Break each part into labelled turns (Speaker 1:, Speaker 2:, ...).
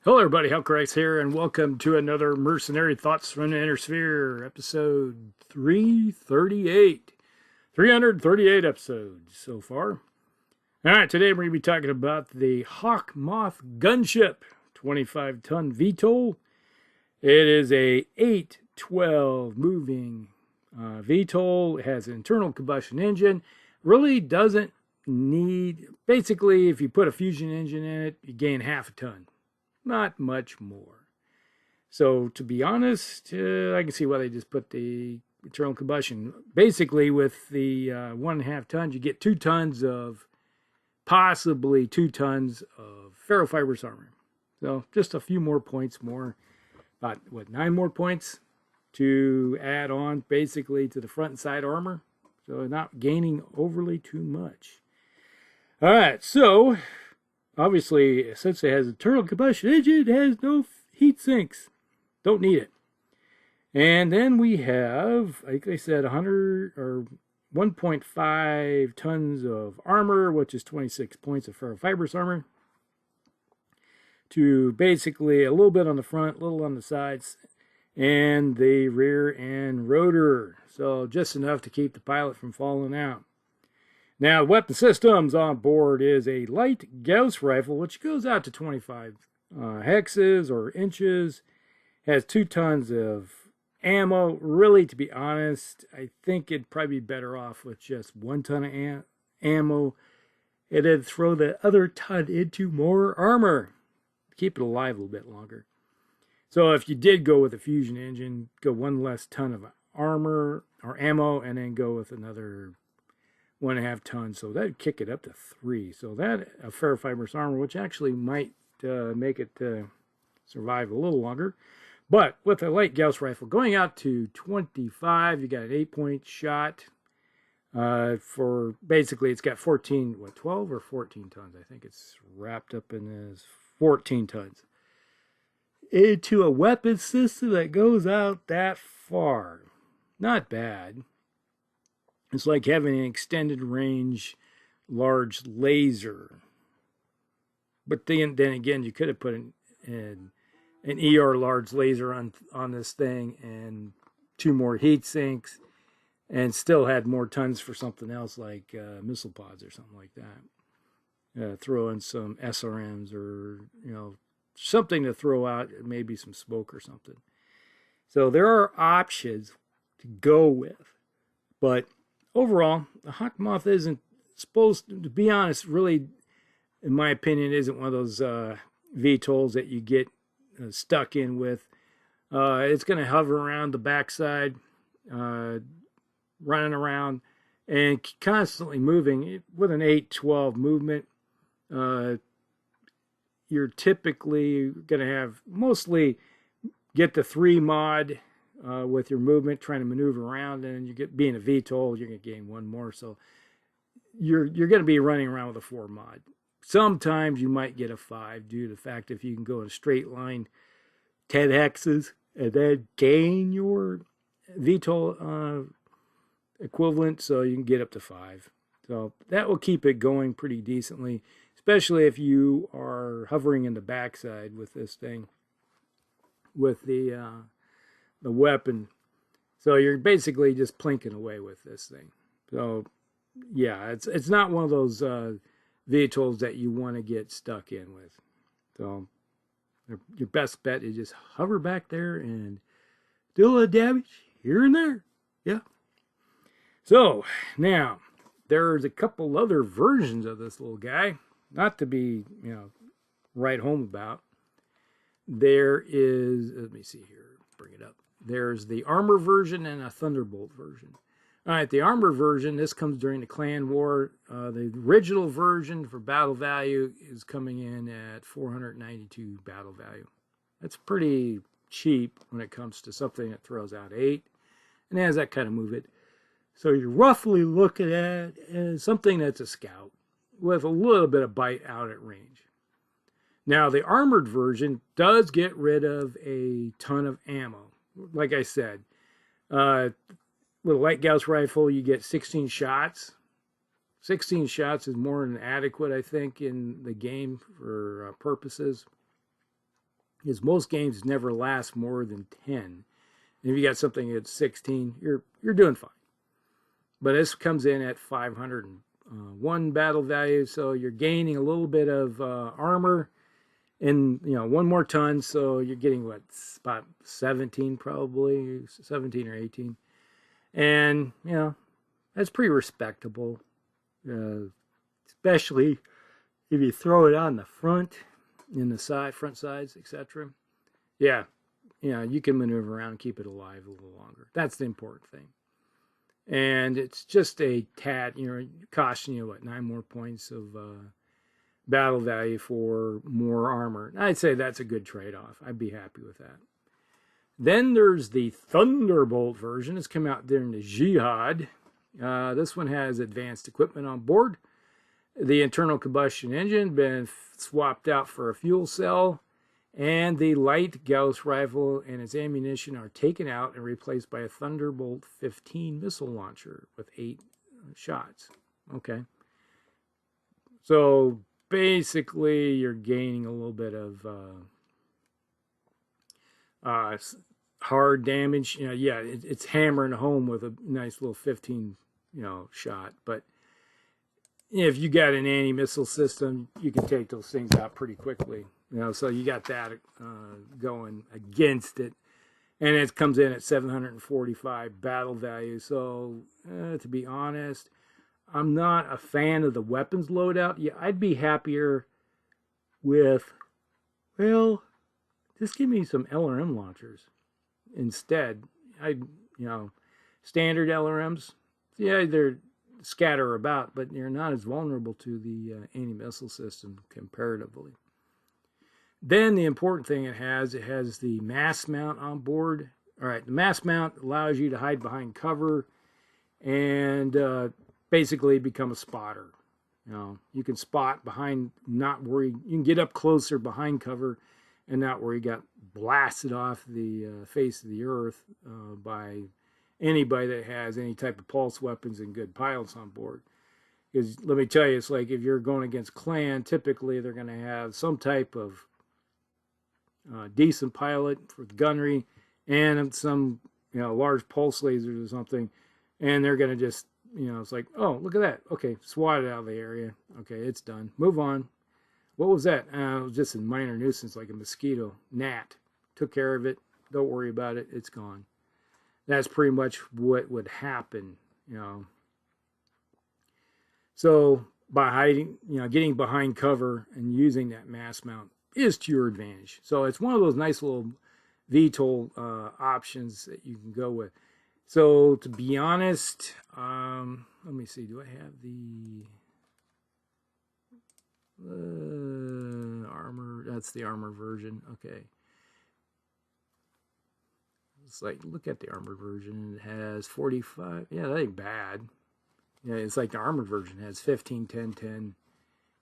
Speaker 1: Hello everybody, Hawk here, and welcome to another Mercenary Thoughts from the Inner Sphere, episode 338. 338 episodes so far. Alright, today we're going to be talking about the Hawk Moth Gunship 25-ton VTOL. It is a 812 moving VTOL. It has an internal combustion engine. Really doesn't need, basically if you put a fusion engine in it, you gain half a ton. Not much more. So to be honest, I can see why they just put the internal combustion. Basically, with the 1.5 tons, you get 2 tons of, possibly 2 tons of ferrofibrous armor. So just a few more points more. About, what, 9 more points to add on basically to the front and side armor. So not gaining overly too much. All right, so obviously, since it has an internal combustion engine, it has no heat sinks. Don't need it. And then we have, like I said, 1.5 tons of armor, which is 26 points of ferrofibrous armor. To basically a little bit on the front, a little on the sides, and the rear and rotor. So just enough to keep the pilot from falling out. Now, weapon systems on board is a light Gauss rifle, which goes out to 25 hexes or inches. Has 2 tons of ammo. Really, to be honest, I think it'd probably be better off with just 1 ton of ammo. And then throw the other ton into more armor. Keep it alive a little bit longer. So if you did go with a fusion engine, go 1 less ton of armor or ammo, and then go with another 1.5 tons, so that'd kick it up to 3. So that a ferrofibrous armor, which actually might make it survive a little longer. But with a light Gauss rifle going out to 25, you got an 8-point shot. For basically, it's got 14, what, 12 or 14 tons? I think it's wrapped up in this 14 tons. Into a weapon system that goes out that far. Not bad. It's like having an extended range large laser. But then again, you could have put an ER large laser on this thing and 2 more heat sinks and still had more tons for something else like missile pods or something like that. Throw in some SRMs or, something to throw out, maybe some smoke or something. So there are options to go with. But overall, the Hawk Moth isn't supposed to be honest, really, in my opinion, isn't one of those VTOLs that you get stuck in with. It's going to hover around the backside, running around, and constantly moving. With an 8-12 movement, you're typically going to have mostly get the 3 mod with your movement, trying to maneuver around, and you get being a VTOL, you're going to gain 1 more. So you're going to be running around with a 4 mod. Sometimes you might get a 5 due to the fact if you can go in a straight line 10 hexes and then gain your VTOL equivalent, so you can get up to 5. So that will keep it going pretty decently, especially if you are hovering in the backside with this thing, with the weapon. So you're basically just plinking away with this thing. So yeah, it's not one of those VTOLs that you want to get stuck in with. So your best bet is just hover back there and do a little damage here and there. Yeah. So now there's a couple other versions of this little guy, not to be write home about. There is, let me see here, bring it up. There's the armor version and a Thunderbolt version. All right, the armor version, this comes during the Clan War. The original version for battle value is coming in at 492 battle value. That's pretty cheap when it comes to something that throws out 8 and has that kind of movement. So you're roughly looking at something that's a scout with a little bit of bite out at range. Now, the armored version does get rid of a ton of ammo. Like I said, with a light Gauss rifle, you get 16 shots. 16 shots is more than adequate, I think, in the game for purposes. Because most games never last more than 10. And if you got something at 16, you're doing fine. But this comes in at 501 battle value, so you're gaining a little bit of armor and, you know, 1 more ton, so you're getting what, about 17 probably, 17 or 18. And, you know, that's pretty respectable, especially if you throw it on the front, in the front sides, etc. Yeah, you know, you can maneuver around and keep it alive a little longer. That's the important thing. And it's just a tad, you know, costing you, what, 9 more points of battle value for more armor. I'd say that's a good trade-off. I'd be happy with that. Then there's the Thunderbolt version. It's come out during the Jihad. This one has advanced equipment on board. The internal combustion engine been swapped out for a fuel cell, and the light Gauss rifle and its ammunition are taken out and replaced by a Thunderbolt 15 missile launcher with 8 shots. Okay. So basically you're gaining a little bit of hard damage. You know, yeah, it's hammering home with a nice little 15, you know, shot. But if you got an anti-missile system, you can take those things out pretty quickly. You know, so you got that going against it. And it comes in at 745 battle value. So, to be honest, I'm not a fan of the weapons loadout. Yeah, I'd be happier with, well, just give me some LRM launchers instead. You know, standard LRMs, yeah, they're scatter about, but you're not as vulnerable to the anti-missile system comparatively. Then the important thing it has the mass mount on board. All right, the mass mount allows you to hide behind cover and basically become a spotter. You know, you can spot behind, not worry. You can get up closer behind cover and not worry you got blasted off the face of the earth by anybody that has any type of pulse weapons and good pilots on board. Because let me tell you, it's like if you're going against clan, typically they're going to have some type of decent pilot for the gunnery and some, you know, large pulse lasers or something, and they're going to just, you know, it's like, oh, look at that. Okay, swat it out of the area. Okay, it's done. Move on. What was that? It was just a minor nuisance, like a mosquito. Gnat. Took care of it. Don't worry about it. It's gone. That's pretty much what would happen, you know. So by hiding, you know, getting behind cover and using that mass mount is to your advantage. So it's one of those nice little VTOL options that you can go with. So to be honest, let me see. Do I have the armor? That's the armor version. Okay. It's like, look at the armor version. It has 45. Yeah, that ain't bad. Yeah, it's like the armor version has 15, 10, 10,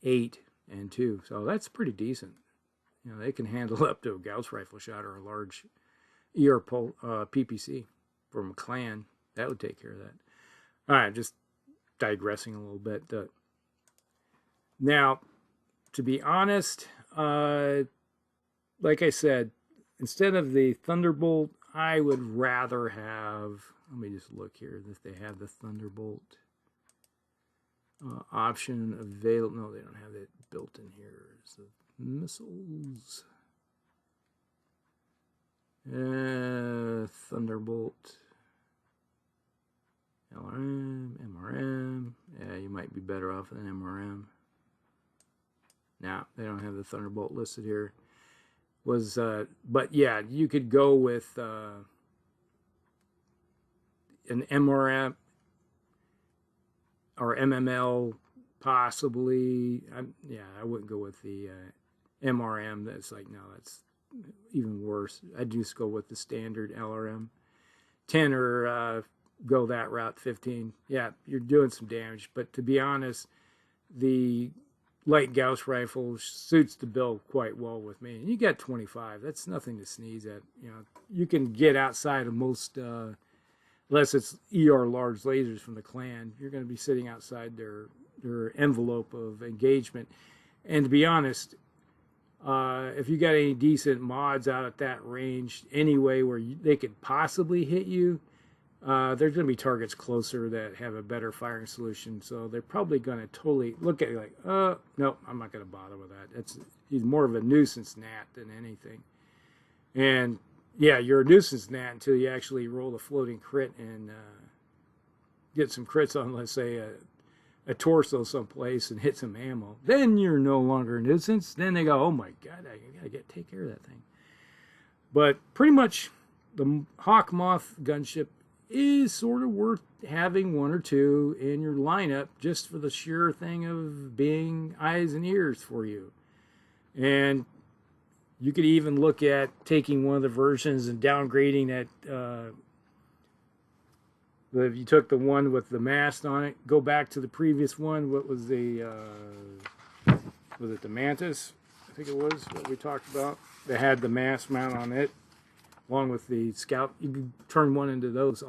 Speaker 1: 8, and 2. So that's pretty decent. You know, they can handle up to a Gauss rifle shot or a large ER PPC from a clan. That would take care of that. All right, just digressing a little bit. Now, to be honest, like I said, instead of the Thunderbolt, I would rather have, let me just look here if they have the Thunderbolt option available. No, they don't have it built in here. So missiles. Thunderbolt. LRM, MRM. Yeah, you might be better off than MRM. Now, they don't have the Thunderbolt listed here. But yeah, you could go with an MRM or MML possibly. I wouldn't go with the MRM. That's like, no, that's even worse. I'd just go with the standard LRM 10 or go that route 15. Yeah, you're doing some damage, but to be honest, the light Gauss rifle suits the bill quite well with me. And you got 25. That's nothing to sneeze at. You know, you can get outside of most, unless it's ER large lasers from the clan, you're going to be sitting outside their envelope of engagement. And to be honest, if you got any decent mods out at that range anyway where they could possibly hit you, there's going to be targets closer that have a better firing solution. So they're probably going to totally look at you like, no, I'm not going to bother with that. He's more of a nuisance gnat than anything. And yeah, you're a nuisance gnat until you actually roll a floating crit and get some crits on, let's say, a torso someplace and hit some ammo. Then you're no longer a nuisance. Then they go, oh my God, I gotta take care of that thing. But pretty much the Hawk Moth Gunship is sort of worth having one or two in your lineup just for the sheer thing of being eyes and ears for you. And you could even look at taking one of the versions and downgrading that. If you took the one with the mast on it, go back to the previous one. What was the, was it the Mantis? I think it was what we talked about. That had the mast mount on it, along with the Scout. You could turn one into those